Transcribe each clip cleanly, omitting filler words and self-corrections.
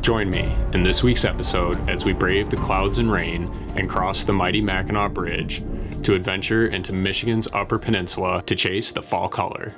Join me in this week's episode as we brave the clouds and rain and cross the mighty Mackinac Bridge to adventure into Michigan's Upper Peninsula to chase the fall color.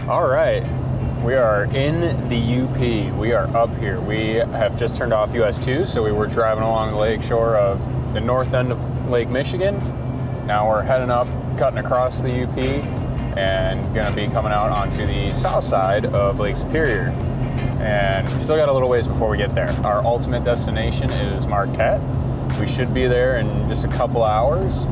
All right, we are in the UP. We are up here. We have just turned off US 2, so we were driving along the lake shore of the north end of Lake Michigan. Now we're heading up, cutting across the UP, and gonna be coming out onto the south side of Lake Superior. And we still got a little ways before we get there. Our ultimate destination is Marquette. We should be there in just a couple hours.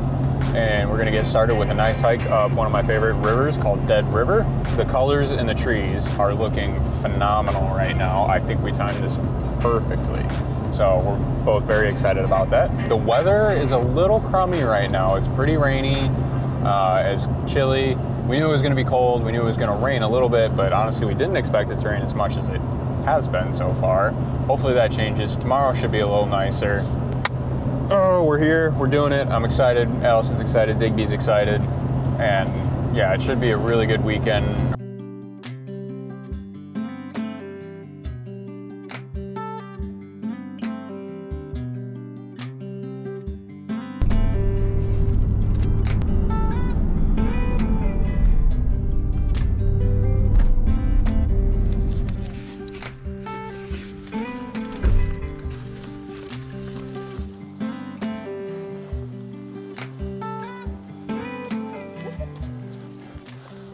And we're gonna get started with a nice hike up one of my favorite rivers called Dead River. The colors in the trees are looking phenomenal right now. I think we timed this perfectly. So we're both very excited about that. The weather is a little crummy right now. It's pretty rainy, it's chilly. We knew it was gonna be cold. We knew it was gonna rain a little bit, but honestly, we didn't expect it to rain as much as it has been so far. Hopefully that changes. Tomorrow should be a little nicer. Oh, we're here, we're doing it. I'm excited, Allison's excited, Digby's excited. And yeah, it should be a really good weekend.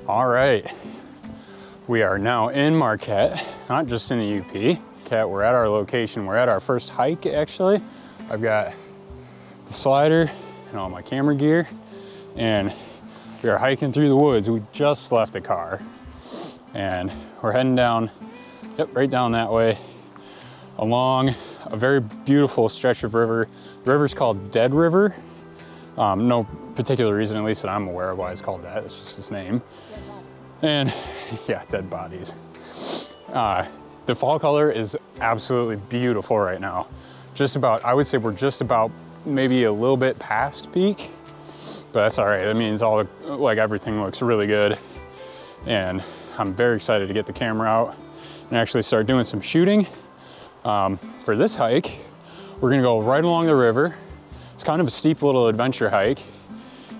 All right, we are now in Marquette, not just in the UP. We're at our location. We're at our first hike, actually. I've got the slider and all my camera gear, and we are hiking through the woods. We just left the car, and we're heading down, right down that way, along a very beautiful stretch of river. The river's called Dead River. No particular reason, at least that I'm aware of why it's called that. It's just its name. And yeah, dead bodies. The fall color is absolutely beautiful right now. Just about, I would say we're just about maybe a little bit past peak, but that's all right. That means everything looks really good. And I'm very excited to get the camera out and actually start doing some shooting. For this hike, we're gonna go right along the river. It's kind of a steep little adventure hike.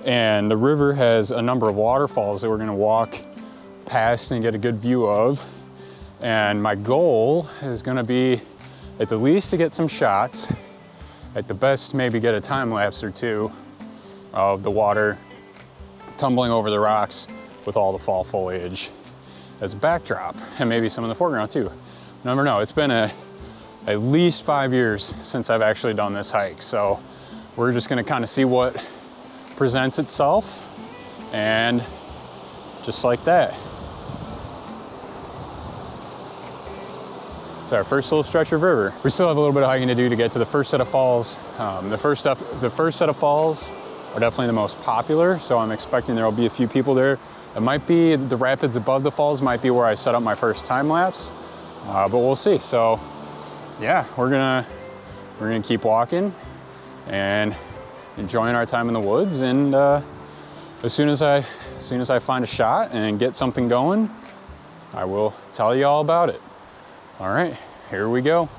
And the river has a number of waterfalls that we're gonna walk past and get a good view of. And my goal is gonna be at the least to get some shots, at the best maybe get a time lapse or two of the water tumbling over the rocks with all the fall foliage as a backdrop, and maybe some in the foreground too. Never know, it's been at least 5 years since I've actually done this hike. So we're just gonna kind of see what presents itself, and just like that. It's our first little stretch of river. We still have a little bit of hiking to do to get to the first set of falls. The first set of falls are definitely the most popular, so I'm expecting there will be a few people there. It might be the rapids above the falls might be where I set up my first time lapse, but we'll see. So yeah, we're gonna keep walking and enjoying our time in the woods. And as soon as I find a shot and get something going, I will tell you all about it. All right, here we go.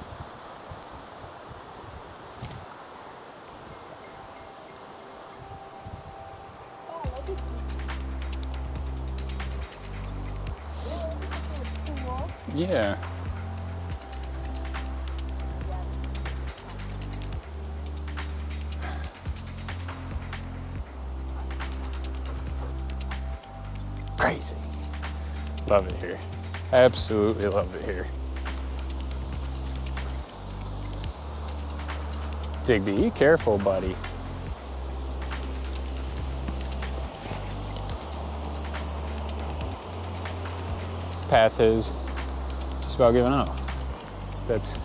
Yeah. Crazy. Love it here. Absolutely love it here. Digby, be careful, buddy. Path is just about giving up. That's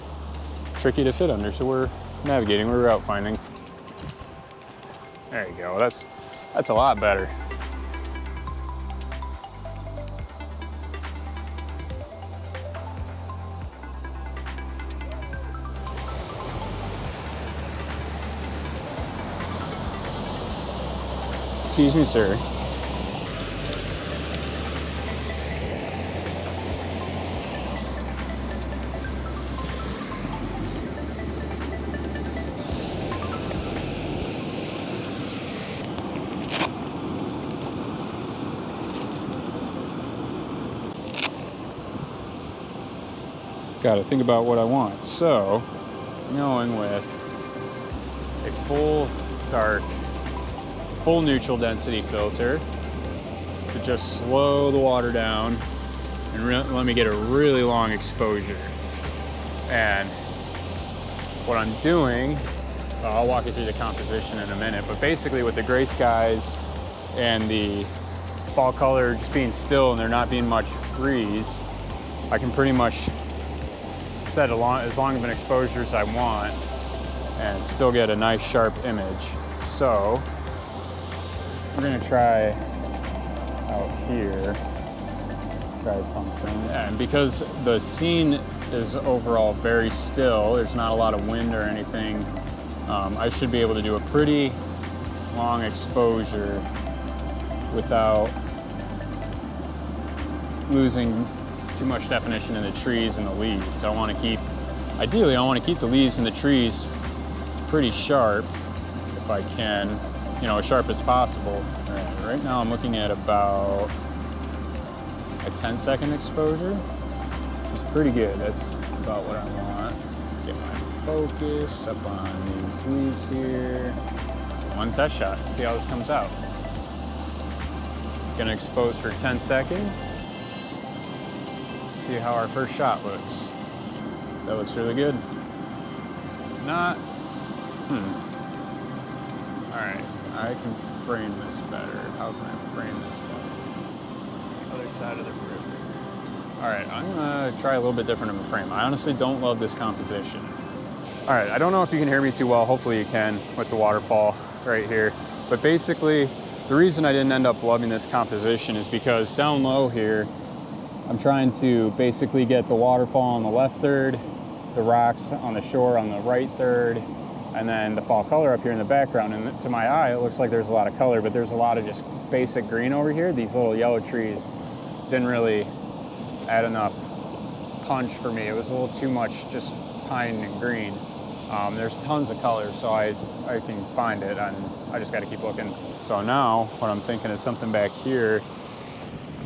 tricky to fit under, so we're navigating, we're route finding. There you go, that's a lot better. Excuse me, sir. Got to think about what I want. So, going with a full dark, full neutral density filter to just slow the water down and let me get a really long exposure. And what I'm doing, I'll walk you through the composition in a minute, but basically with the gray skies and the fall color just being still and there not being much breeze, I can pretty much set as long of an exposure as I want and still get a nice sharp image. So we're gonna try out here, try something. And because the scene is overall very still, there's not a lot of wind or anything, I should be able to do a pretty long exposure without losing too much definition in the trees and the leaves. Ideally I want to keep the leaves and the trees pretty sharp if I can, you know, as sharp as possible. Right now I'm looking at about a 10-second exposure, which is pretty good. That's about what I want. Get my focus up on these leaves here. One test shot, see how this comes out. Gonna expose for 10 seconds. See how our first shot looks. That looks really good. Not, All right, I can frame this better. How can I frame this better? Other side of the river. All right, I'm gonna try a little bit different of a frame. I honestly don't love this composition. All right, I don't know if you can hear me too well. Hopefully you can with the waterfall right here. But basically, the reason I didn't end up loving this composition is because down low here, I'm trying to basically get the waterfall on the left third, the rocks on the shore on the right third, and then the fall color up here in the background. And to my eye, it looks like there's a lot of color, but there's a lot of just basic green over here. These little yellow trees didn't really add enough punch for me. It was a little too much just pine and green. There's tons of color, so I can find it, and I just gotta keep looking. So now, what I'm thinking is something back here,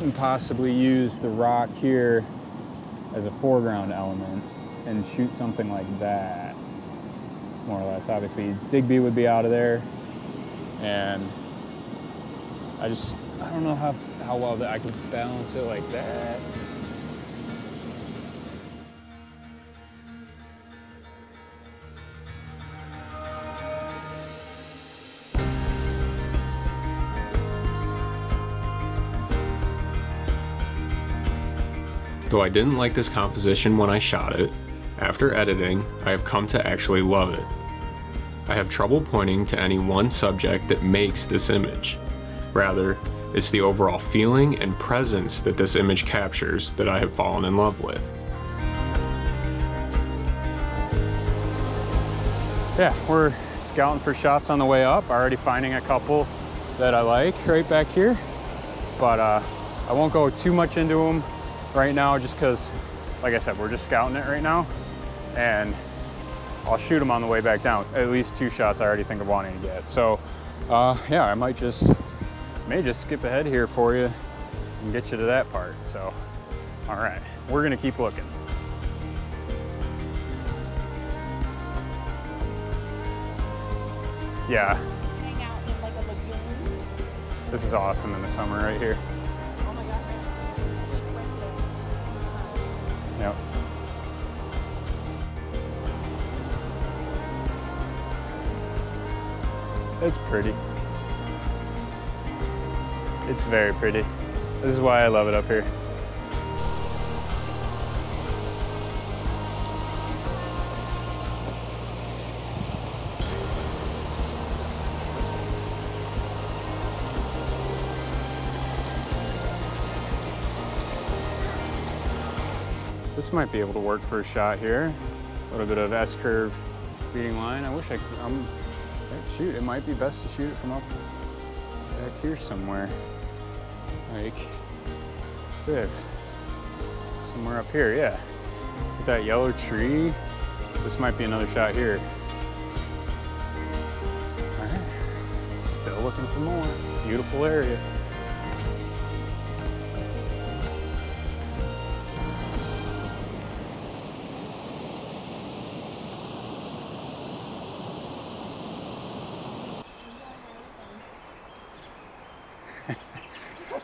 and possibly use the rock here as a foreground element and shoot something like that, more or less. Obviously, Digby would be out of there, and I don't know how well that I could balance it like that. Though I didn't like this composition when I shot it, after editing, I have come to actually love it. I have trouble pointing to any one subject that makes this image. Rather, it's the overall feeling and presence that this image captures that I have fallen in love with. Yeah, we're scouting for shots on the way up, already finding a couple that I like right back here. But I won't go too much into them right now, just because, like I said, we're just scouting it right now, and I'll shoot them on the way back down. At least 2 shots I already think of wanting to get. So yeah, I may just skip ahead here for you and get you to that part. So all right, we're gonna keep looking. Yeah, hang out in like a lagoon. this is awesome in the summer right here. Oh my gosh, it's right there. Yep. It's pretty. It's very pretty. This is why I love it up here. This might be able to work for a shot here. A little bit of S-curve feeding line. I wish I could, shoot, it might be best to shoot it from up back here somewhere. Like this. Somewhere up here, yeah. With that yellow tree, this might be another shot here. All right, still looking for more. Beautiful area.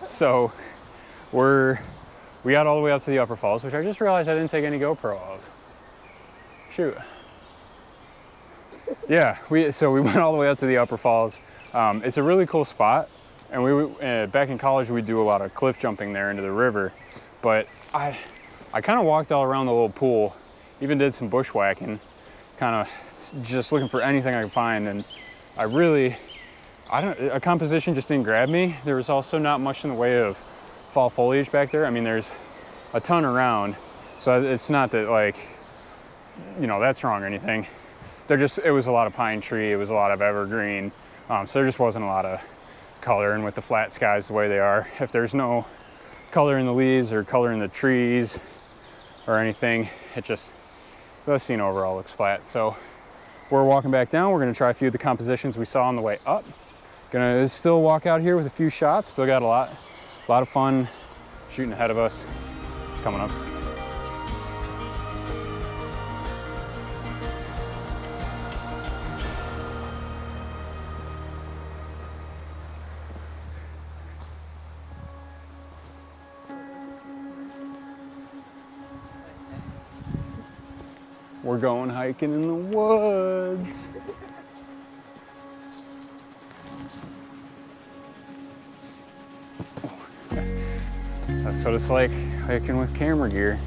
So we got all the way up to the upper falls, which I just realized I didn't take any GoPro of. Shoot. Yeah, so we went all the way up to the upper falls. It's a really cool spot, and back in college we'd do a lot of cliff jumping there into the river. But I kind of walked all around the little pool, even did some bushwhacking, kind of just looking for anything I could find, and a composition just didn't grab me. There was also not much in the way of fall foliage back there. I mean, there's a ton around, so it's not that, like, you know, that's wrong or anything. It was a lot of pine tree, it was a lot of evergreen, so there just wasn't a lot of color. And with the flat skies the way they are, if there's no color in the leaves or color in the trees or anything, the scene overall looks flat. So we're walking back down. We're gonna try a few of the compositions we saw on the way up. Gonna still walk out here with a few shots. Still got a lot of fun shooting ahead of us. It's coming up. We're going hiking in the woods. That's what it's like hiking with camera gear.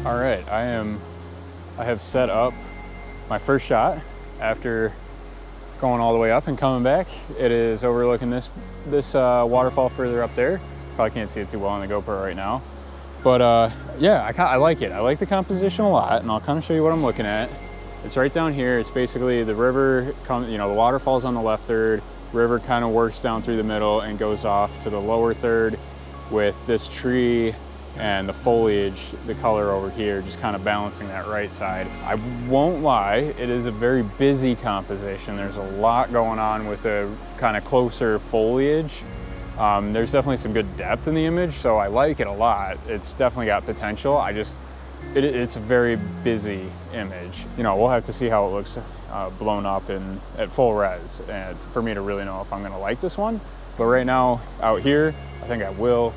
All right, I have set up my first shot after going all the way up and coming back. It is overlooking this waterfall further up there. Probably can't see it too well on the GoPro right now. But yeah, I like it. I like the composition a lot, and I'll kind of show you what I'm looking at. It's right down here. It's basically the river, the waterfall's on the left third, river kind of works down through the middle and goes off to the lower third with this tree and the foliage, the color over here, just kind of balancing that right side. I won't lie, it is a very busy composition. There's a lot going on with the kind of closer foliage. There's definitely some good depth in the image, so I like it a lot. It's definitely got potential. It's a very busy image. We'll have to see how it looks blown up and at full res, and for me to really know if I'm gonna like this one. But right now, out here, I think I will.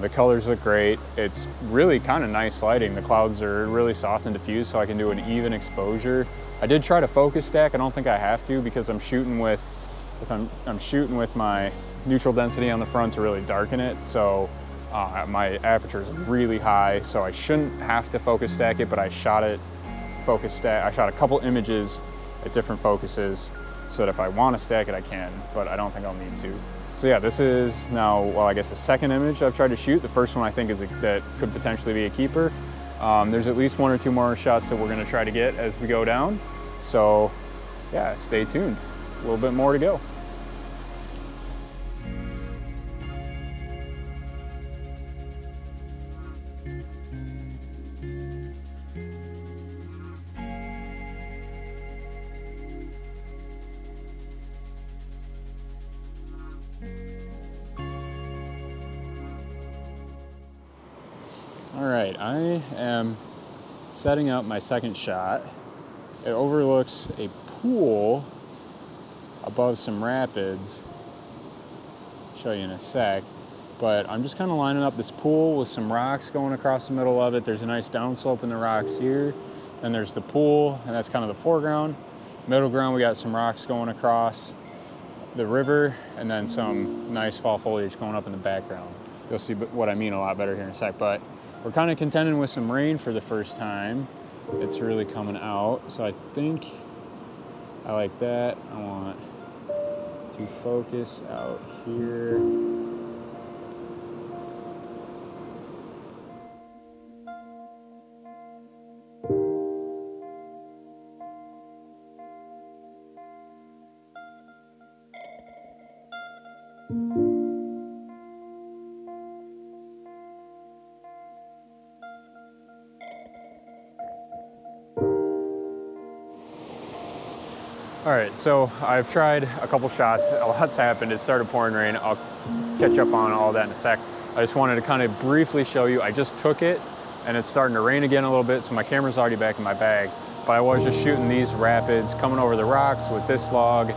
The colors look great. It's really kind of nice lighting. The clouds are really soft and diffused, so I can do an even exposure. I did try to focus stack. I don't think I have to because I'm shooting with my neutral density on the front to really darken it. So my aperture is really high, so I shouldn't have to focus stack it, but I shot it focus stack. I shot a couple images at different focuses so that if I want to stack it, I can, but I don't think I'll need to. So yeah, this is now, well, I guess a second image I've tried to shoot. The first one I think that could potentially be a keeper. There's at least one or two more shots that we're gonna try to get as we go down. So yeah, stay tuned. A little bit more to go. All right, I am setting up my second shot. It overlooks a pool above some rapids. I'll show you in a sec, but I'm just kind of lining up this pool with some rocks going across the middle of it. There's a nice downslope in the rocks here. Then there's the pool, and that's kind of the foreground. Middle ground, we got some rocks going across the river, and then some nice fall foliage going up in the background. you'll see what I mean a lot better here in a sec. But we're kind of contending with some rain for the first time. It's really coming out. So I think I like that. I want to focus out here. All right, so I've tried a couple shots. A lot's happened. It started pouring rain. I'll catch up on all that in a sec. I just wanted to kind of briefly show you. I just took it and it's starting to rain again a little bit, so my camera's already back in my bag. But I was just shooting these rapids, coming over the rocks with this log,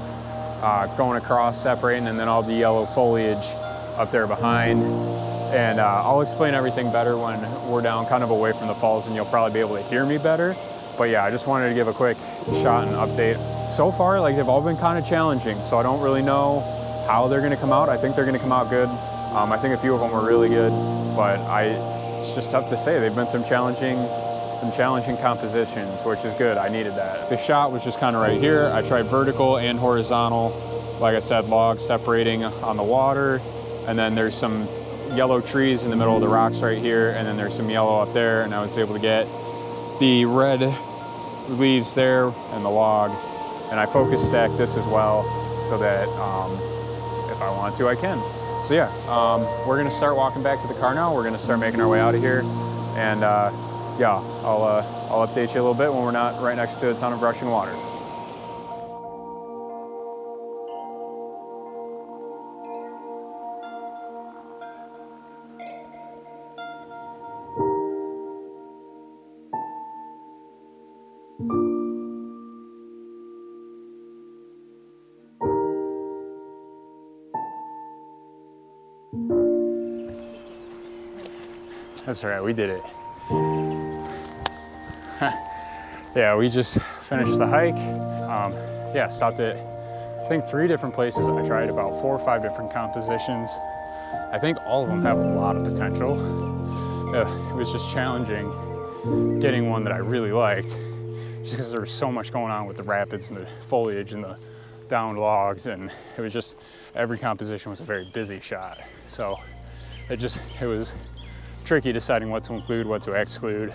going across, separating, and then all the yellow foliage up there behind. And I'll explain everything better when we're down kind of away from the falls and you'll probably be able to hear me better. But yeah, I just wanted to give a quick shot and update. So far, like, they've all been kind of challenging, so I don't really know how they're gonna come out. I think they're gonna come out good. I think a few of them were really good, but it's just tough to say. They've been some challenging compositions, which is good. I needed that. The shot was just kind of right here. I tried vertical and horizontal. Like I said, logs separating on the water, and then there's some yellow trees in the middle of the rocks right here, and then there's some yellow up there, and I was able to get the red leaves there and the log. And I focus stack this as well so that if I want to, I can. So yeah, we're gonna start walking back to the car now. We're gonna start making our way out of here. And yeah, I'll update you a little bit when we're not right next to a ton of rushing water. That's all right, we did it. Yeah, we just finished the hike. Yeah, stopped at, I think 3 different places. I tried about 4 or 5 different compositions. I think all of them have a lot of potential. It was just challenging getting one that I really liked, just because there was so much going on with the rapids and the foliage and the downed logs, and it was just, every composition was a very busy shot. So it was tricky deciding what to include, what to exclude,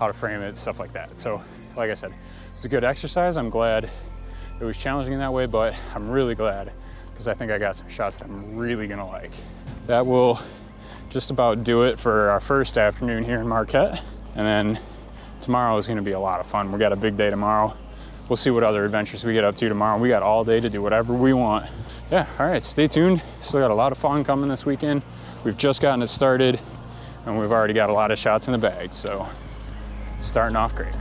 how to frame it, stuff like that. So like I said, it's a good exercise. I'm glad it was challenging in that way, but I'm really glad because I think I got some shots that I'm really gonna like. That will just about do it for our first afternoon here in Marquette. And then tomorrow is gonna be a lot of fun. We got a big day tomorrow. We'll see what other adventures we get up to tomorrow. We got all day to do whatever we want. Yeah, all right, stay tuned. Still got a lot of fun coming this weekend. We've just gotten it started and we've already got a lot of shots in the bag, so starting off great.